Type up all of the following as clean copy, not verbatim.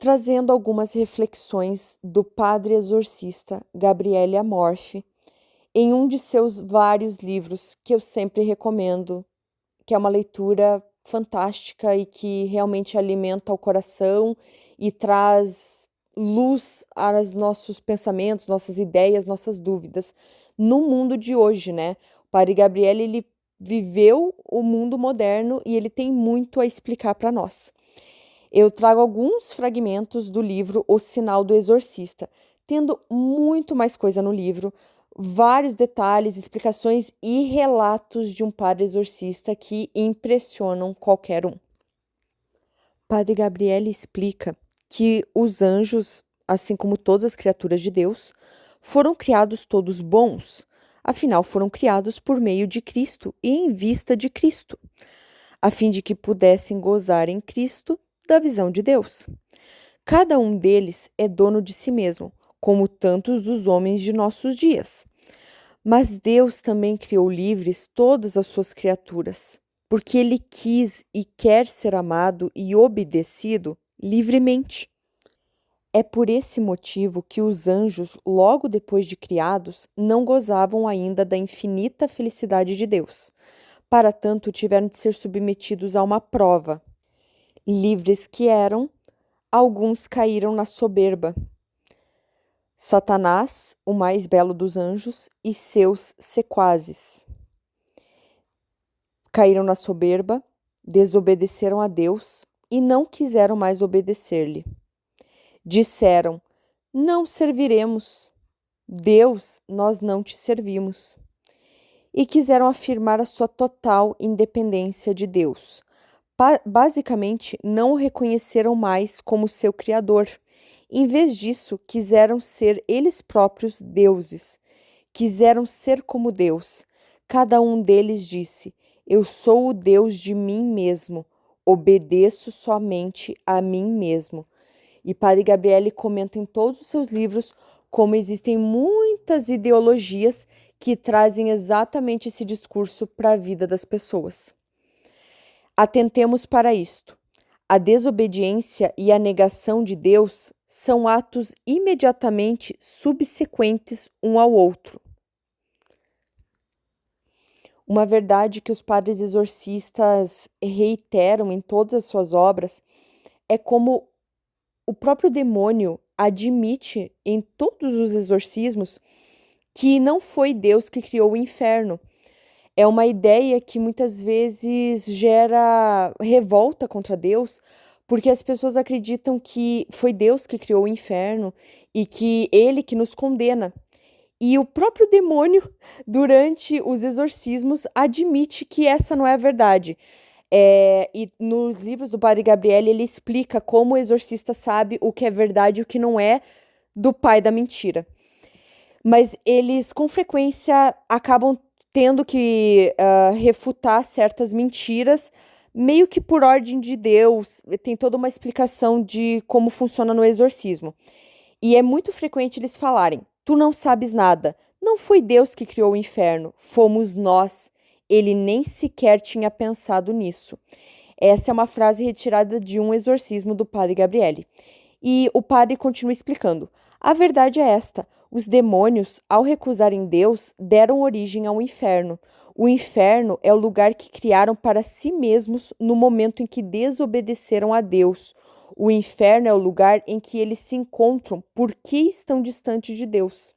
trazendo algumas reflexões do padre exorcista Gabriele Amorfi em um de seus vários livros que eu sempre recomendo, que é uma leitura fantástica e que realmente alimenta o coração e traz luz aos nossos pensamentos, nossas ideias, nossas dúvidas no mundo de hoje, né? O padre Gabriele, ele viveu o mundo moderno e ele tem muito a explicar para nós. Eu trago alguns fragmentos do livro O Sinal do Exorcista, tendo muito mais coisa no livro, vários detalhes, explicações e relatos de um padre exorcista que impressionam qualquer um. Padre Gabriele explica que os anjos, assim como todas as criaturas de Deus, foram criados todos bons, afinal foram criados por meio de Cristo e em vista de Cristo, a fim de que pudessem gozar em Cristo da visão de Deus. Cada um deles é dono de si mesmo, como tantos dos homens de nossos dias. Mas Deus também criou livres todas as suas criaturas, porque Ele quis e quer ser amado e obedecido livremente. É por esse motivo que os anjos, logo depois de criados, não gozavam ainda da infinita felicidade de Deus. Para tanto, tiveram de ser submetidos a uma prova. Livres que eram, alguns caíram na soberba. Satanás, o mais belo dos anjos, e seus sequazes. Caíram na soberba, desobedeceram a Deus e não quiseram mais obedecer-lhe. Disseram: não serviremos. Deus, nós não te servimos. E quiseram afirmar a sua total independência de Deus. Basicamente, não o reconheceram mais como seu Criador. Em vez disso, quiseram ser eles próprios deuses. Quiseram ser como Deus. Cada um deles disse: eu sou o Deus de mim mesmo. Obedeço somente a mim mesmo. E Padre Gabriele comenta em todos os seus livros como existem muitas ideologias que trazem exatamente esse discurso para a vida das pessoas. Atentemos para isto. A desobediência e a negação de Deus são atos imediatamente subsequentes um ao outro. Uma verdade que os padres exorcistas reiteram em todas as suas obras é como o próprio demônio admite em todos os exorcismos que não foi Deus que criou o inferno. É uma ideia que muitas vezes gera revolta contra Deus, porque as pessoas acreditam que foi Deus que criou o inferno e que ele que nos condena. E o próprio demônio, durante os exorcismos, admite que essa não é a verdade. E nos livros do Padre Gabriele, ele explica como o exorcista sabe o que é verdade e o que não é do pai da mentira. Mas eles, com frequência, acabam tendo que refutar certas mentiras, meio que por ordem de Deus. Tem toda uma explicação de como funciona no exorcismo. E é muito frequente eles falarem: tu não sabes nada. Não foi Deus que criou o inferno, fomos nós. Ele nem sequer tinha pensado nisso. Essa é uma frase retirada de um exorcismo do padre Gabriele. E o padre continua explicando: a verdade é esta: os demônios, ao recusarem Deus, deram origem ao inferno. O inferno é o lugar que criaram para si mesmos no momento em que desobedeceram a Deus. O inferno é o lugar em que eles se encontram porque estão distantes de Deus.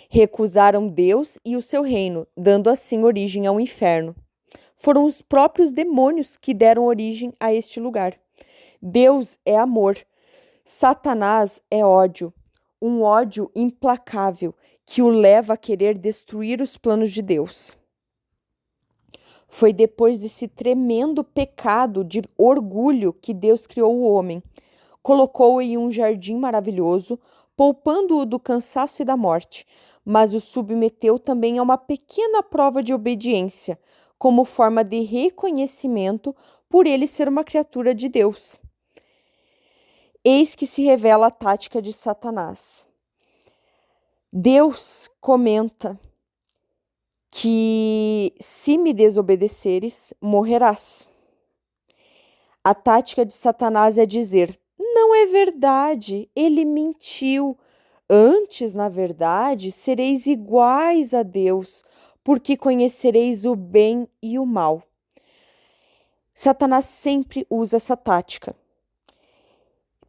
Recusaram Deus e o seu reino, dando assim origem ao inferno. Foram os próprios demônios que deram origem a este lugar. Deus é amor. Satanás é ódio. Um ódio implacável que o leva a querer destruir os planos de Deus. Foi depois desse tremendo pecado de orgulho que Deus criou o homem. Colocou-o em um jardim maravilhoso, poupando-o do cansaço e da morte, mas o submeteu também a uma pequena prova de obediência, como forma de reconhecimento por ele ser uma criatura de Deus. Eis que se revela a tática de Satanás. Deus comenta que se me desobedeceres, morrerás. A tática de Satanás é dizer: Não é verdade, ele mentiu. Antes, na verdade, sereis iguais a Deus, porque conhecereis o bem e o mal. Satanás sempre usa essa tática.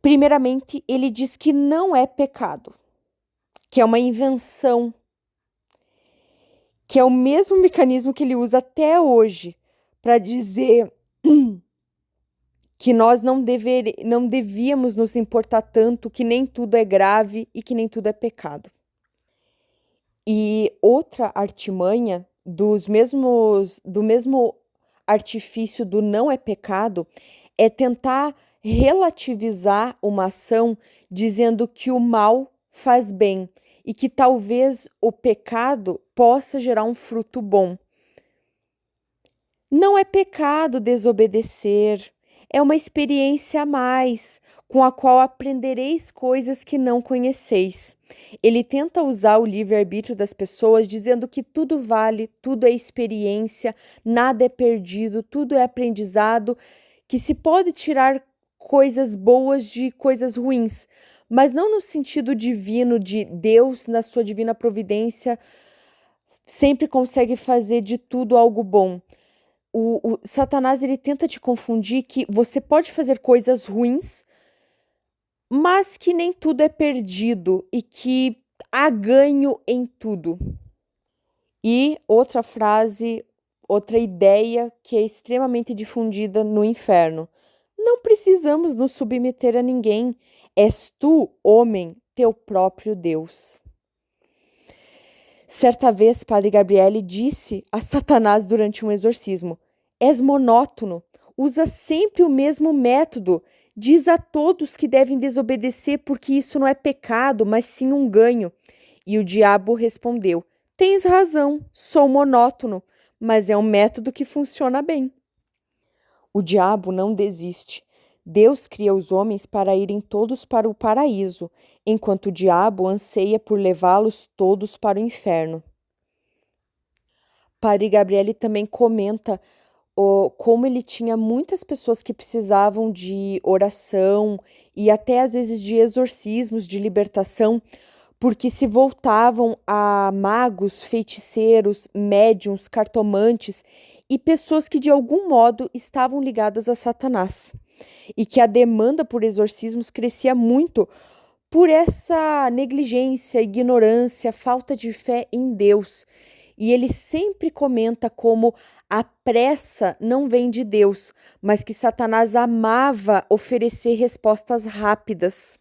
Primeiramente, ele diz que não é pecado, que é uma invenção, que é o mesmo mecanismo que ele usa até hoje para dizer que nós não devíamos nos importar tanto, que nem tudo é grave e que nem tudo é pecado. E outra artimanha do mesmo artifício do não é pecado é tentar relativizar uma ação dizendo que o mal faz bem e que talvez o pecado possa gerar um fruto bom. Não é pecado desobedecer, é uma experiência a mais, com a qual aprendereis coisas que não conheceis. Ele tenta usar o livre-arbítrio das pessoas, dizendo que tudo vale, tudo é experiência, nada é perdido, tudo é aprendizado, que se pode tirar coisas boas de coisas ruins, mas não no sentido divino de Deus, na sua divina providência, sempre consegue fazer de tudo algo bom. O Satanás, ele tenta te confundir que você pode fazer coisas ruins, mas que nem tudo é perdido e que há ganho em tudo. E outra frase, outra ideia que é extremamente difundida no inferno: não precisamos nos submeter a ninguém, és tu, homem, teu próprio Deus. Certa vez, Padre Gabriele disse a Satanás durante um exorcismo: és monótono, usa sempre o mesmo método, diz a todos que devem desobedecer porque isso não é pecado, mas sim um ganho. E o diabo respondeu: tens razão, sou monótono, mas é um método que funciona bem. O diabo não desiste. Deus cria os homens para irem todos para o paraíso, enquanto o diabo anseia por levá-los todos para o inferno. Padre Gabriele também comenta como ele tinha muitas pessoas que precisavam de oração e até às vezes de exorcismos, de libertação, porque se voltavam a magos, feiticeiros, médiuns, cartomantes e pessoas que de algum modo estavam ligadas a Satanás. E que a demanda por exorcismos crescia muito por essa negligência, ignorância, falta de fé em Deus. E ele sempre comenta como a pressa não vem de Deus, mas que Satanás amava oferecer respostas rápidas.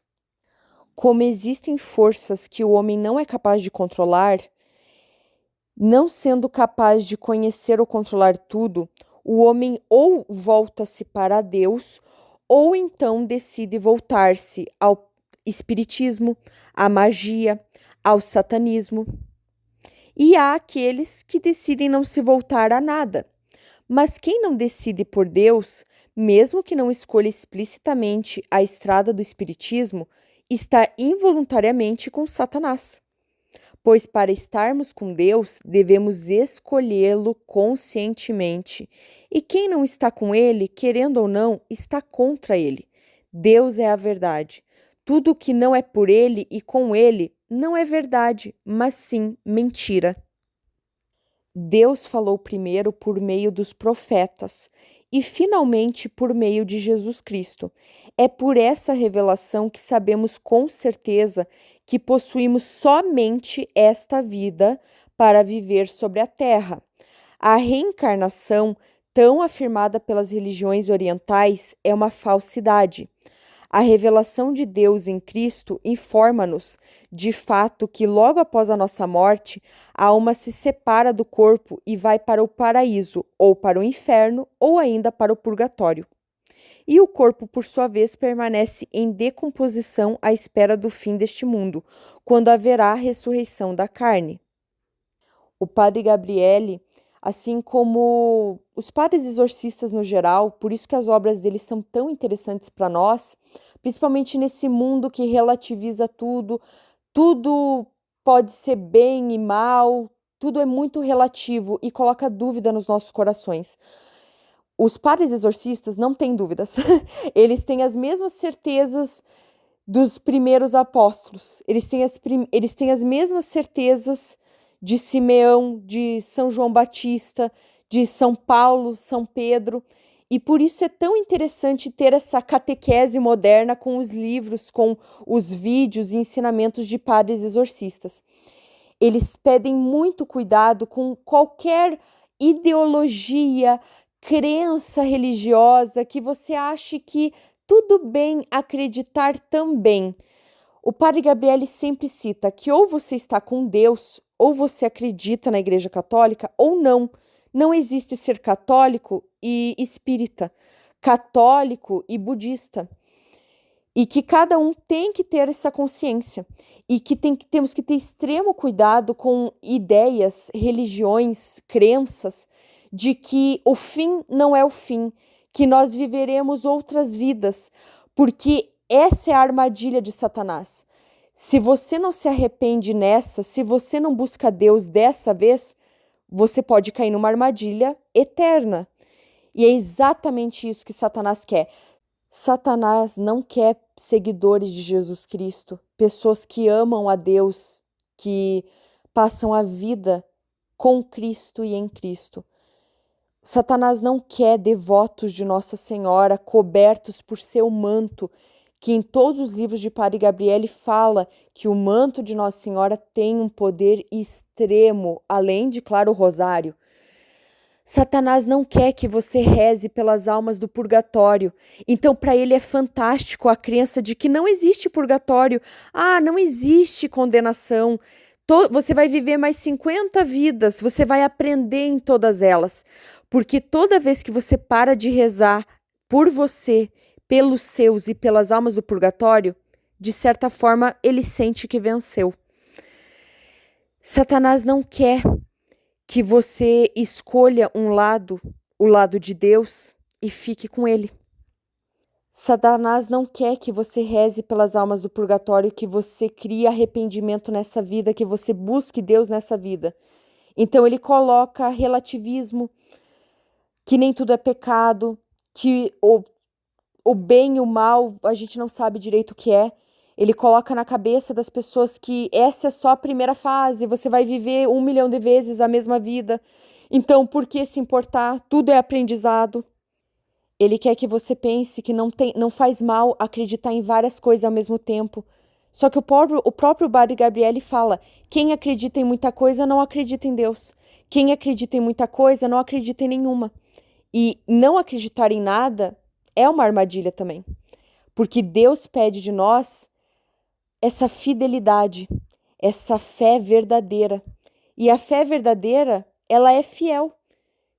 Como existem forças que o homem não é capaz de controlar, não sendo capaz de conhecer ou controlar tudo, o homem ou volta-se para Deus, ou então decide voltar-se ao espiritismo, à magia, ao satanismo. E há aqueles que decidem não se voltar a nada. Mas quem não decide por Deus, mesmo que não escolha explicitamente a estrada do espiritismo, está involuntariamente com Satanás. Pois para estarmos com Deus, devemos escolhê-lo conscientemente. E quem não está com ele, querendo ou não, está contra ele. Deus é a verdade. Tudo o que não é por ele e com ele não é verdade, mas sim mentira. Deus falou primeiro por meio dos profetas e finalmente por meio de Jesus Cristo. É por essa revelação que sabemos com certeza que possuímos somente esta vida para viver sobre a terra. A reencarnação, tão afirmada pelas religiões orientais, é uma falsidade. A revelação de Deus em Cristo informa-nos, de fato, que logo após a nossa morte, a alma se separa do corpo e vai para o paraíso, ou para o inferno, ou ainda para o purgatório. E o corpo, por sua vez, permanece em decomposição à espera do fim deste mundo, quando haverá a ressurreição da carne. O padre Gabriele, assim como os padres exorcistas no geral, por isso que as obras deles são tão interessantes para nós, principalmente nesse mundo que relativiza tudo, tudo pode ser bem e mal, tudo é muito relativo e coloca dúvida nos nossos corações. Os padres exorcistas não têm dúvidas. Eles têm as mesmas certezas dos primeiros apóstolos. Eles têm as mesmas certezas de Simeão, de São João Batista, de São Paulo, São Pedro. E por isso é tão interessante ter essa catequese moderna com os livros, com os vídeos e ensinamentos de padres exorcistas. Eles pedem muito cuidado com qualquer ideologia, crença religiosa que você ache que tudo bem acreditar também. O padre Gabriele sempre cita que ou você está com Deus, ou você acredita na Igreja Católica, ou não. Não existe ser católico e espírita, católico e budista. E que cada um tem que ter essa consciência. E que temos que ter extremo cuidado com ideias, religiões, crenças, de que o fim não é o fim, que nós viveremos outras vidas, porque essa é a armadilha de Satanás. Se você não se arrepende nessa, se você não busca Deus dessa vez, você pode cair numa armadilha eterna. E é exatamente isso que Satanás quer. Satanás não quer seguidores de Jesus Cristo, pessoas que amam a Deus, que passam a vida com Cristo e em Cristo. Satanás não quer devotos de Nossa Senhora cobertos por seu manto, que em todos os livros de Padre Gabriele fala que o manto de Nossa Senhora tem um poder extremo, além de, claro, o rosário. Satanás não quer que você reze pelas almas do purgatório. Então, para ele é fantástico a crença de que não existe purgatório. Ah, não existe condenação. Você vai viver mais 50 vidas, você vai aprender em todas elas. Porque toda vez que você para de rezar por você, pelos seus e pelas almas do purgatório, de certa forma, ele sente que venceu. Satanás não quer que você escolha um lado, o lado de Deus, e fique com ele. Satanás não quer que você reze pelas almas do purgatório, que você crie arrependimento nessa vida, que você busque Deus nessa vida. Então ele coloca relativismo, que nem tudo é pecado, que o bem e o mal a gente não sabe direito o que é. Ele coloca na cabeça das pessoas que essa é só a primeira fase, você vai viver 1 milhão de vezes a mesma vida. Então, por que se importar? Tudo é aprendizado. Ele quer que você pense que não faz mal acreditar em várias coisas ao mesmo tempo. Só que o próprio Padre Gabriele fala: quem acredita em muita coisa não acredita em Deus. Quem acredita em muita coisa não acredita em nenhuma. E não acreditar em nada é uma armadilha também. Porque Deus pede de nós essa fidelidade, essa fé verdadeira. E a fé verdadeira, ela é fiel.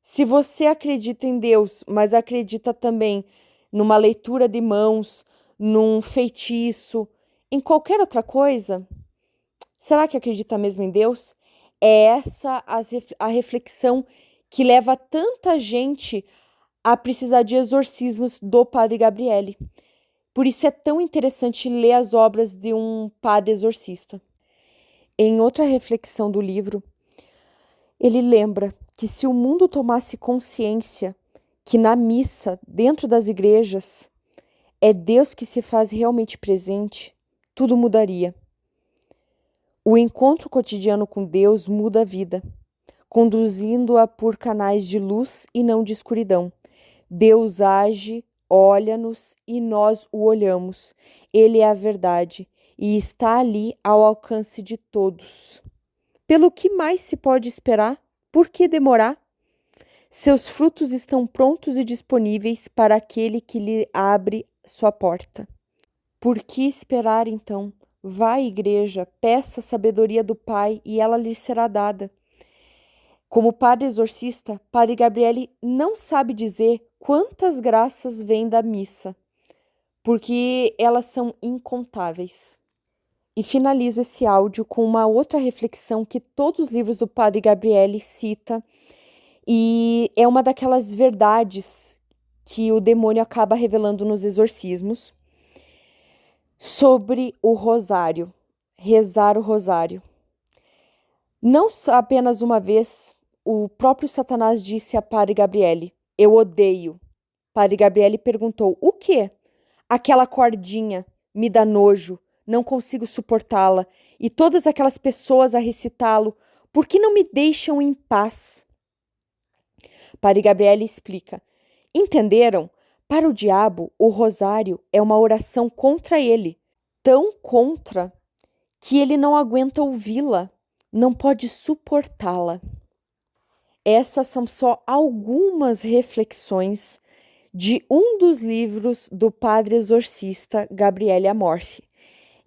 Se você acredita em Deus, mas acredita também numa leitura de mãos, num feitiço, em qualquer outra coisa, será que acredita mesmo em Deus? É essa a reflexão que leva tanta gente a precisar de exorcismos do Padre Gabriele. Por isso é tão interessante ler as obras de um padre exorcista. Em outra reflexão do livro, ele lembra que se o mundo tomasse consciência que na missa, dentro das igrejas, é Deus que se faz realmente presente, tudo mudaria. O encontro cotidiano com Deus muda a vida, conduzindo-a por canais de luz e não de escuridão. Deus age, olha-nos e nós o olhamos. Ele é a verdade e está ali ao alcance de todos. Pelo que mais se pode esperar? Por que demorar? Seus frutos estão prontos e disponíveis para aquele que lhe abre sua porta. Por que esperar então? Vá à igreja, peça a sabedoria do Pai e ela lhe será dada. Como padre exorcista, Padre Gabriele não sabe dizer quantas graças vêm da missa, porque elas são incontáveis. E finalizo esse áudio com uma outra reflexão que todos os livros do Padre Gabriele cita, e é uma daquelas verdades que o demônio acaba revelando nos exorcismos, sobre o rosário, rezar o rosário. Não apenas uma vez, o próprio Satanás disse a Padre Gabriele: Eu odeio. Padre Gabriele perguntou: o quê? Aquela cordinha me dá nojo, não consigo suportá-la. E todas aquelas pessoas a recitá-lo, por que não me deixam em paz? Padre Gabriele explica: entenderam? Para o diabo, o rosário é uma oração contra ele, tão contra que ele não aguenta ouvi-la, não pode suportá-la. Essas são só algumas reflexões de um dos livros do padre exorcista Gabriele Amorfi.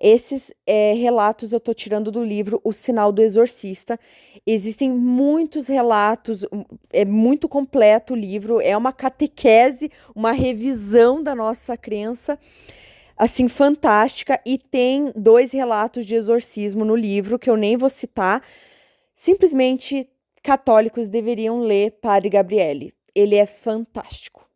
Esses relatos eu estou tirando do livro O Sinal do Exorcista. Existem muitos relatos, é muito completo o livro, é uma catequese, uma revisão da nossa crença, assim, fantástica. E tem 2 relatos de exorcismo no livro, que eu nem vou citar. Simplesmente católicos deveriam ler Padre Gabriele. Ele é fantástico.